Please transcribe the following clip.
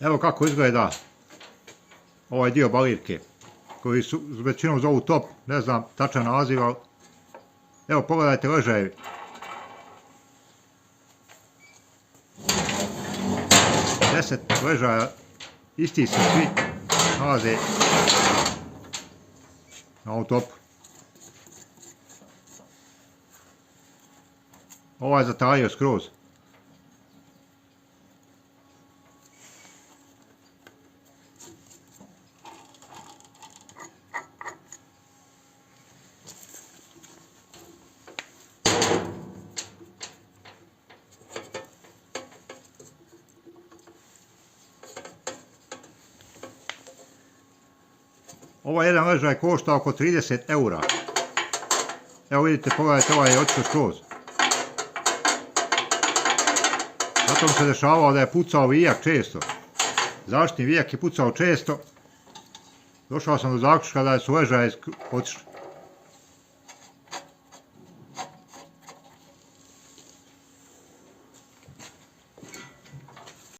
Evo kako izgleda ovaj dio balirke, koji su većinom zovu top, ne znam tačan naziv, ali evo pogledajte ležajevi. Deset ležaja, isti se svi nalaze na ovom topu. Ovaj je zatajio skroz. Ovaj jedan ležaj košta oko 30 eura. Evo vidite, pogledajte, ovaj je otišao skroz. Zato mi se dešavalo da je pucao vijak često. Zaštitni vijak je pucao često. Došao sam do zaključka da su ležaje otišli.